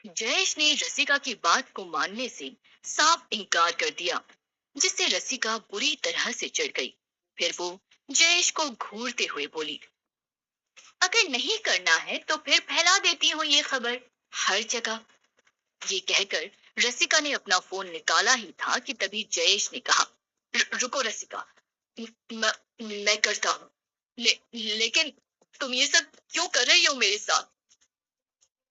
जयेश ने रसिका की बात को मानने से साफ इनकार कर दिया, जिससे रसिका बुरी तरह से चिढ़ गई। फिर वो जयेश को घूरते हुए बोली, अगर नहीं करना है तो फिर फैला देती हूँ ये खबर हर जगह। ये कहकर रसिका ने अपना फोन निकाला ही था कि तभी जयेश ने कहा, रुको रसिका, मैं मैं करता हूँ। लेकिन तुम ये सब क्यों कर रही हो मेरे साथ?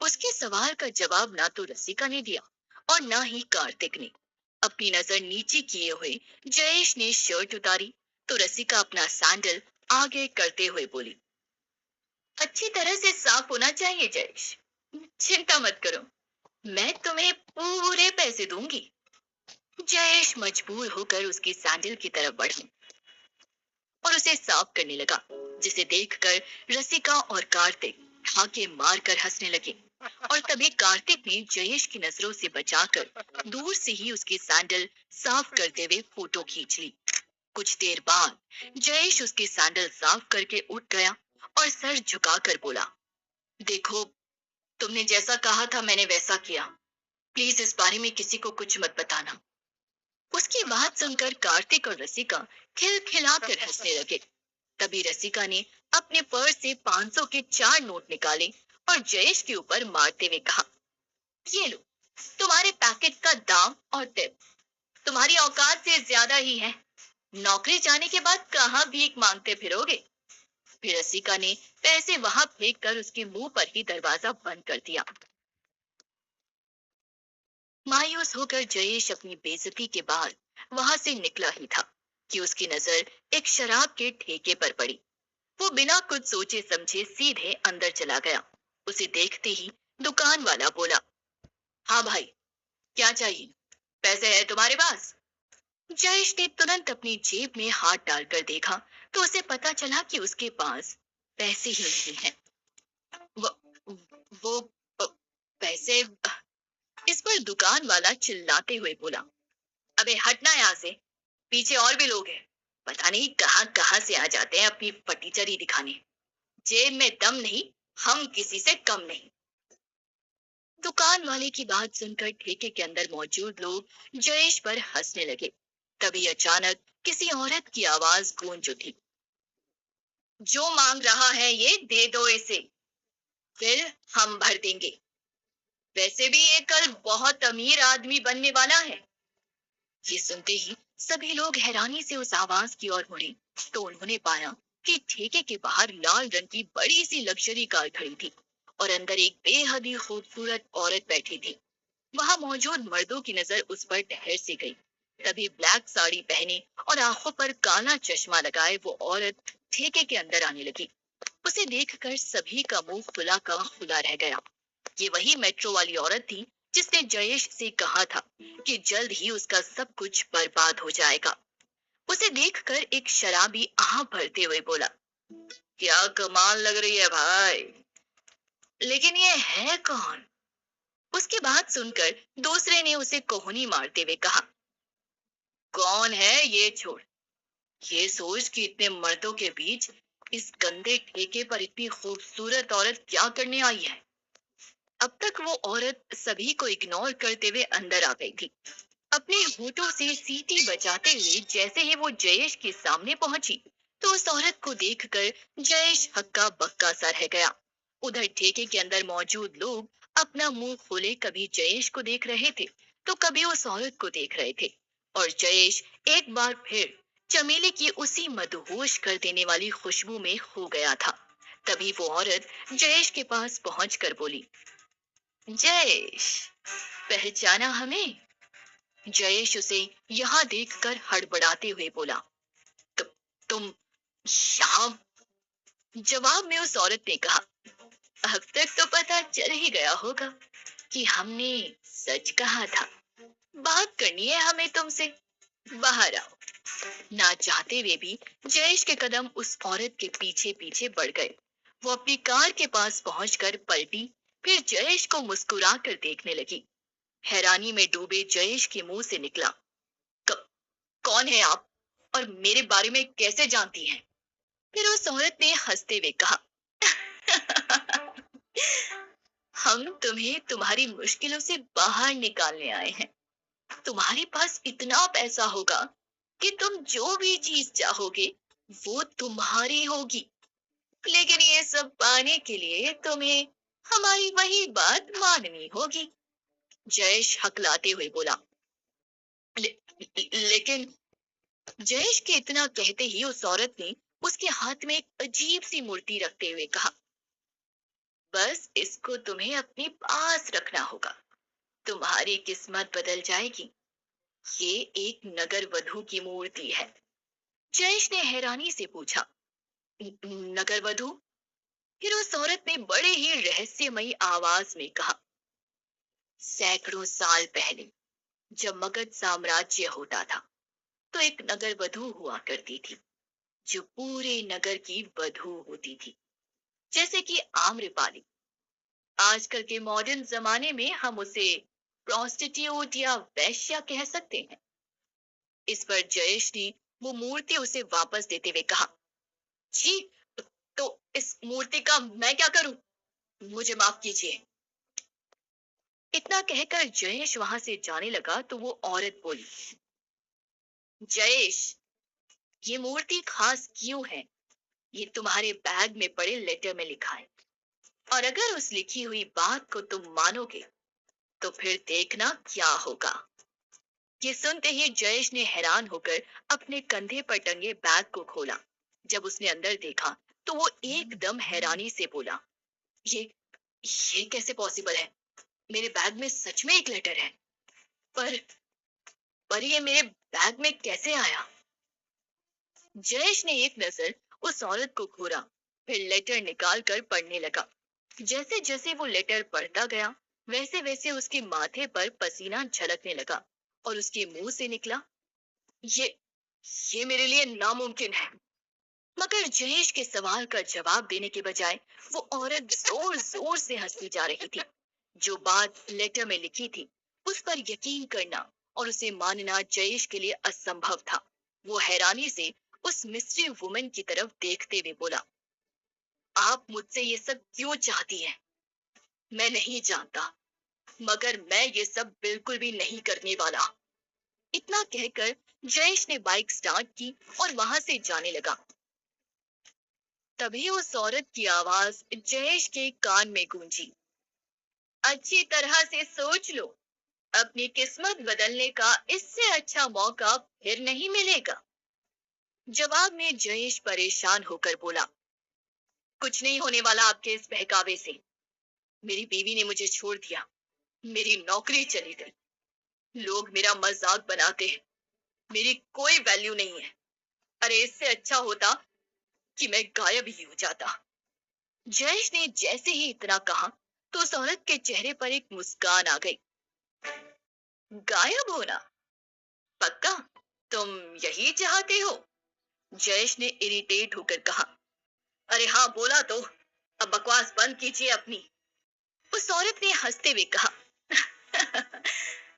उसके सवाल का जवाब ना तो रसिका ने दिया और ना ही कार्तिक ने। अपनी नजर नीचे किए हुए जयेश ने शर्ट उतारी तो रसिका अपना सैंडल आगे करते हुए बोली, अच्छी तरह से साफ होना चाहिए जयेश, चिंता मत करो, मैं तुम्हें पूरे पैसे दूंगी। जयेश मजबूर होकर उसकी सैंडल की तरफ बढ़ा और उसे साफ करने लगा, जिसे देखकर रसिका और कार्तिक ठाके मारकर हंसने लगे। और तभी कार्तिक ने जयेश की नजरों से बचाकर दूर से ही उसकी सैंडल साफ करते हुए फोटो खींच ली। कुछ देर बाद जयेश उसकी सैंडल साफ करके उठ गया और सर झुकाकर बोला, देखो, तुमने जैसा कहा था मैंने वैसा किया, प्लीज इस बारे में किसी को कुछ मत बताना। उसकी बात सुनकर कार्तिक और रसिका खिलखिलाकर हंसने लगे। तभी रसिका ने अपने पर्स से 500 के 4 नोट निकाले और जयेश के ऊपर मारते हुए कहा, ये लो, तुम्हारे पैकेट का दाम और टिप, तुम्हारी औकात से ज्यादा ही है, नौकरी जाने के बाद कहाँ भीख मांगते फिरोगे? फिर रसिका ने पैसे वहां फेंक कर उसके मुंह पर ही दरवाजा बंद कर दिया। मायूस होकर जयेश अपनी बेइज्जती के बाद वहां से निकला ही था कि उसकी नजर एक शराब के ठेके पर पड़ी। वो बिना कुछ सोचे समझे सीधे अंदर चला गया। उसे देखते ही दुकान वाला बोला, हाँ भाई, क्या चाहिए? पैसे है तुम्हारे पास? जयेश ने तुरंत अपनी जेब में हाथ डालकर देखा तो उसे पता चला कि उसके पास पैसे ही नहीं है। वो, वो पैसे? इस पर दुकान वाला चिल्लाते हुए बोला, अबे हटना यहाँ से, पीछे और भी लोग हैं, पता नहीं कहाँ कहाँ से आ जाते हैं अपनी फटीचरी दिखाने। जेब में दम नहीं, हम किसी से कम नहीं। दुकान वाले की बात सुनकर ठेके के अंदर मौजूद लोग जयेश पर हंसने लगे। तभी अचानक किसी औरत की आवाज गूंज उठी, जो मांग रहा है ये दे दो इसे, फिर हम भर देंगे। वैसे भी ये कल बहुत अमीर आदमी बनने वाला है। ये सुनते ही सभी लोग हैरानी से उस आवाज की ओर मुड़े तो उन्होंने पाया कि ठेके के बाहर लाल रंग की बड़ी सी लग्जरी कार खड़ी थी और अंदर एक बेहद ही खूबसूरत औरत बैठी थी। वहां मौजूद मर्दों की नजर उस पर ठहर सी गई। तभी ब्लैक साड़ी पहने और आंखों पर काला चश्मा लगाए वो औरत ठेके के अंदर आने लगी। उसे देखकर सभी का मुंह खुला का खुला रह गया। ये वही मेट्रो वाली औरत थी जिसने जयेश से कहा था कि जल्द ही उसका सब कुछ बर्बाद हो जाएगा। उसे देखकर एक शराबी आह भरते हुए बोला, क्या कमाल लग रही है भाई, लेकिन ये है कौन? उसकी बात सुनकर दूसरे ने उसे कोहनी मारते हुए कहा, कौन है ये छोड़, ये सोच कि इतने मर्दों के बीच इस गंदे ठेके पर इतनी खूबसूरत औरत क्या करने आई है। अब तक वो औरत सभी को इग्नोर करते हुए अंदर आ गई थी। अपने होठों से सीटी बजाते हुए जैसे ही वो जयेश के सामने पहुंची तो उस औरत को देखकर जयेश हक्का बक्का सा रह गया। उधर ठेके के अंदर मौजूद लोग अपना मुंह खोले कभी जयेश को देख रहे थे तो कभी उस औरत को देख रहे थे। और जयेश एक बार फिर चमेली की उसी मदहोश कर देने वाली खुशबू में खो गया था। तभी वो औरत जयेश के पास पहुंचकर बोली, जयेश, पहचाना हमें? जयेश उसे यहाँ देखकर हड़बड़ाते हुए बोला, "तु, तुम यहाँ?" जवाब में उस औरत ने कहा, अब तक तो पता चल ही गया होगा कि हमने सच कहा था। बात करनी है हमें तुमसे, बाहर आओ। ना चाहते हुए भी जयेश के कदम उस औरत के पीछे पीछे बढ़ गए। वो अपनी कार के पास पहुंचकर पलटी, फिर जयेश को मुस्कुरा कर देखने लगी। हैरानी में डूबे जयेश के मुंह से निकला, कौन है आप और मेरे बारे में कैसे जानती हैं? फिर उस औरत ने हंसते हुए कहा, हम तुम्हें तुम्हारी मुश्किलों से बाहर निकालने आए हैं। तुम्हारे पास इतना पैसा होगा कि तुम जो भी चीज चाहोगे वो तुम्हारी होगी। लेकिन ये सब पाने के लिए तुम्हें हमारी वही बात माननी होगी। जयेश हकलाते हुए बोला। ले, लेकिन जयेश के इतना कहते ही उस औरत ने उसके हाथ में एक अजीब सी मूर्ति रखते हुए कहा, बस इसको तुम्हें अपने पास रखना होगा, तुम्हारी किस्मत बदल जाएगी। ये एक नगर वधू की मूर्ति है। जयेश ने हैरानी से पूछा, नगर वधू? फिर उस औरत ने बड़े ही रहस्यमयी आवाज में कहा, सैकड़ों साल पहले जब मगध साम्राज्य होता था तो एक नगर वधू हुआ करती थी जो पूरे नगर की वधू होती थी, जैसे कि आम्रपाली। आजकल के मॉडर्न जमाने में हम उसे प्रोस्टिट्यूट या वैश्या कह सकते हैं। इस पर जयेश ने वो मूर्ति उसे वापस देते हुए कहा, जी, तो इस मूर्ति का मैं क्या करूं? मुझे माफ कीजिए। इतना कहकर जयेश वहां से जाने लगा तो वो औरत बोली, जयेश, ये मूर्ति खास क्यों है? ये तुम्हारे बैग में पड़े लेटर में लिखा है, और अगर उस लिखी हुई बात को तुम मानोगे तो फिर देखना क्या होगा। ये सुनते ही जयेश ने हैरान होकर अपने कंधे पर टंगे बैग को खोला। जब उसने अंदर देखा तो वो एकदम हैरानी से बोला, ये ये कैसे पॉसिबल है? मेरे बैग में सच में एक लेटर है, पर पर ये मेरे बैग में कैसे आया? जयेश ने एक नजर उस औरत को घूरा, फिर लेटर निकाल कर पढ़ने लगा। जैसे जैसे वो लेटर पढ़ता गया वैसे वैसे उसके माथे पर पसीना झलकने लगा और उसके मुंह से निकला, ये ये मेरे लिए नामुमकिन है। मगर जयेश के सवाल का जवाब देने के बजाय वो औरत जोर जोर से हंसती जा रही थी। जो बात लेटर में लिखी थी उस पर यकीन करना और उसे मानना जयेश के लिए असंभव था। वो हैरानी से उस मिस्ट्री वुमन की तरफ देखते हुए बोला, आप मुझसे ये सब क्यों चाहती हैं? मैं नहीं जानता, मगर मैं ये सब बिल्कुल भी नहीं करने वाला। इतना कहकर जयेश ने बाइक स्टार्ट की और वहां से जाने लगा। तभी उस औरत की आवाज जयेश के कान में गूंजी, अच्छी तरह से सोच लो, अपनी किस्मत बदलने का इससे अच्छा मौका फिर नहीं मिलेगा। जवाब में जयेश परेशान होकर बोला, कुछ नहीं होने वाला आपके इस बहकावे से। मेरी बीवी ने मुझे छोड़ दिया, मेरी नौकरी चली गई, लोग मेरा मजाक बनाते हैं, मेरी कोई वैल्यू नहीं है। अरे इससे अच्छा होता कि मैं गायब ही हो जाता। जयेश ने जैसे ही इतना कहा तो उस औरत के चेहरे पर एक मुस्कान आ गई। गायब होना? पक्का तुम यही चाहते हो? जयेश ने इरिटेट होकर कहा। अरे हाँ बोला तो, अब बकवास बंद कीजिए अपनी। उस औरत ने हंसते हुए कहा,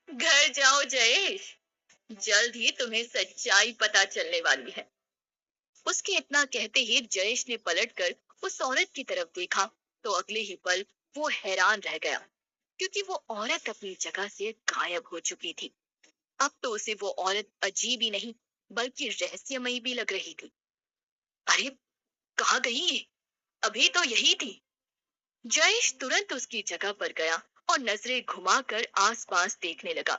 घर जाओ जयेश, जल्द ही तुम्हें सच्चाई पता चलने वाली है। उसके इतना कहते ही जयेश ने पलटकर उस औरत की तरफ देखा तो अगले ही पल वो हैरान रह गया, क्योंकि वो औरत अपनी जगह से गायब हो चुकी थी। अब तो उसे वो औरत अजीब ही नहीं बल्कि रहस्यमयी भी लग रही थी। अरे कहाँ गई ये? अभी तो यही थी। जयेश तुरंत उसकी जगह पर गया और नजरें घुमाकर आसपास देखने लगा।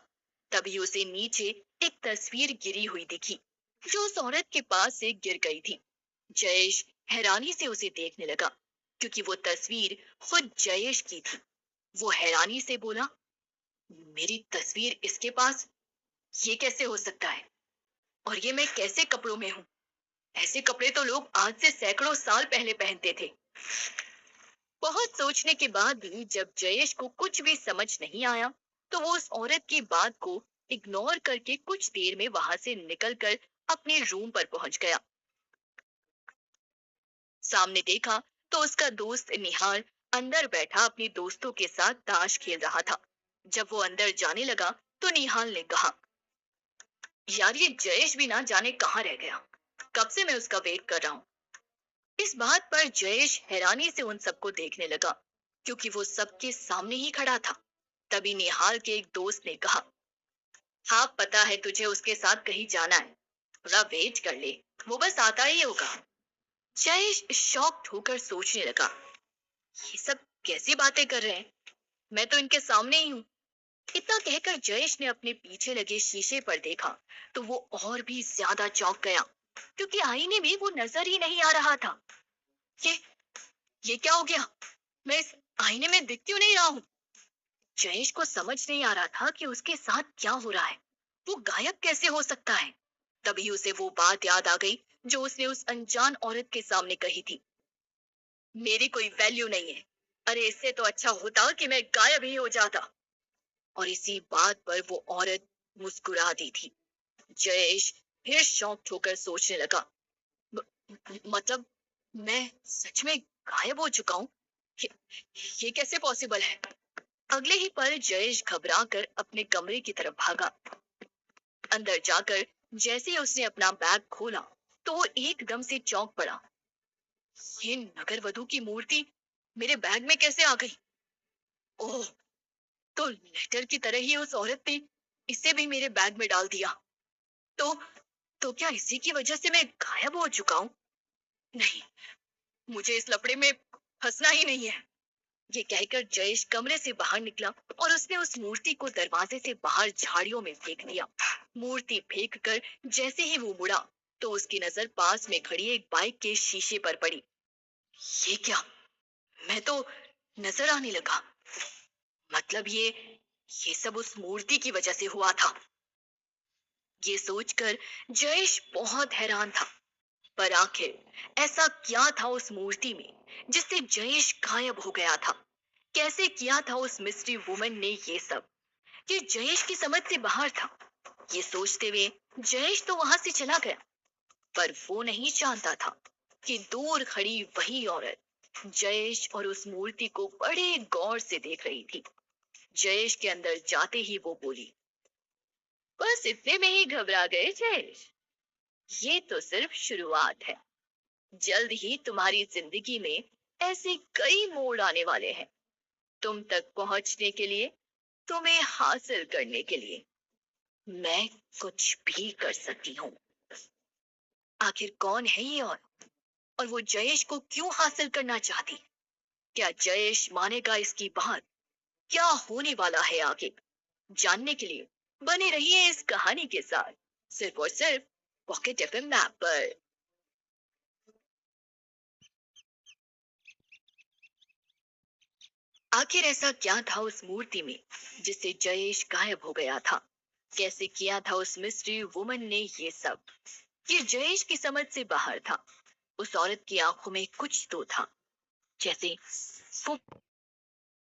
तभी उसे नीचे एक तस्वीर गिरी हुई दिखी जो उस औरत के पास से गिर गई थी। जयेश हैरानी से उसे देखने लगा क्योंकि वो तस्वीर खुद जयेश की थी। वो हैरानी से बोला, मेरी तस्वीर इसके पास? ये कैसे हो सकता है? और ये मैं कैसे कपड़ों में हूँ? ऐसे कपड़े तो लोग आज से सैकड़ों साल पहले पहनते थे। बहुत सोचने के बाद भी जब जयेश को कुछ भी समझ नहीं आया तो वो उस औरत की बात को इग्नोर करके कुछ देर में वहां से निकलकर अपने रूम पर पहुंच गया। सामने देखा तो उसका दोस्त निहाल अंदर बैठा अपने दोस्तों के साथ ताश खेल रहा था। जब वो अंदर जाने लगा तो निहाल ने कहा, यार ये जयेश भी ना जाने कहाँ रह गया, कब से मैं उसका वेट कर रहा हूँ। इस बात पर जयेश हैरानी से उन सबको देखने लगा। क्योंकि वो सबके सामने ही खड़ा था। तभी निहाल के एक दोस्त ने कहा, हाँ पता है तुझे उसके साथ कहीं जाना है, थोड़ा वेट कर ले, वो बस आता ही होगा। जयेश शॉक्ड होकर सोचने लगा, ये सब कैसी बातें कर रहे हैं, मैं तो इनके सामने ही हूँ। इतना कहकर जयेश ने अपने पीछे लगे शीशे पर देखा तो वो और भी ज्यादा चौंक गया, क्योंकि आईने में वो नजर ही नहीं आ रहा था। ये ये क्या हो गया, मैं इस आईने में दिख क्यों नहीं रहा हूँ? जयेश को समझ नहीं आ रहा था कि उसके साथ क्या हो रहा है, वो गायब कैसे हो सकता है। तभी उसे वो बात याद आ गई जो उसने उस अनजान औरत के सामने कही थी, मेरी कोई वैल्यू नहीं है, अरे इससे तो अच्छा होता कि मैं गायब ही हो जाता। और इसी बात पर वो औरत मुस्कुरा दी थी। जयेश फिर शॉक्ड होकर सोचने लगा, मतलब मैं सच में गायब हो चुका हूँ, ये, ये कैसे पॉसिबल है? अगले ही पल जयेश घबरा कर अपने कमरे की तरफ भागा। अंदर जाकर जैसे ही उसने अपना बैग खोला तो वो एकदम से चौंक पड़ा। ये नगर वधु की मूर्ति मेरे बैग में कैसे आ गई? ओह, तो लेटर की तरह ही उस औरत ने इसे भी मेरे बैग में डाल दिया। तो तो क्या इसी की वजह से मैं गायब हो चुका हूँ? नहीं, मुझे इस लफड़े में फंसना ही नहीं है। ये कहकर जयेश कमरे से बाहर निकला और उसने उस मूर्ति को दरवाजे से बाहर झाड़ियों में फेंक दिया। मूर्ति फेंक कर जैसे ही वो मुड़ा तो उसकी नजर पास में खड़ी एक बाइक के शीशे पर पड़ी। ये क्या, मैं तो नजर आने लगा, मतलब ये सब उस मूर्ति की वजह से हुआ था। ये सोचकर जयेश बहुत हैरान था, पर आखिर ऐसा क्या था उस मूर्ति में जिससे जयेश गायब हो गया था? कैसे किया था उस मिस्ट्री वुमन ने ये सब? ये जयेश की समझ से बाहर था। ये सोचते हुए जयेश तो वहां से चला गया, पर वो नहीं जानता था कि दूर खड़ी वही औरत जयेश और उस मूर्ति को बड़े गौर से देख रही थी। जयेश के अंदर जाते ही वो बोली, बस इतने में ही घबरा गए जयेश? ये तो सिर्फ शुरुआत है, जल्द ही तुम्हारी जिंदगी में ऐसे कई मोड़ आने वाले हैं। तुम तक पहुंचने के लिए, तुम्हें हासिल करने के लिए मैं कुछ भी कर सकती हूँ। आखिर कौन है ये और वो जयेश को क्यों हासिल करना चाहती? क्या जयेश मानेगा इसकी बात? क्या होने वाला है आगे? जानने के लिए बने रहिए इस कहानी के साथ, सिर्फ और सिर्फ पॉकेट एफएम ऐप पर। आखिर ऐसा क्या था उस मूर्ति में जिससे जयेश गायब हो गया था? कैसे किया था उस मिस्ट्री वुमन ने ये सब? ये जयेश की समझ से बाहर था। उस औरत की आंखों में कुछ तो था, जैसे वो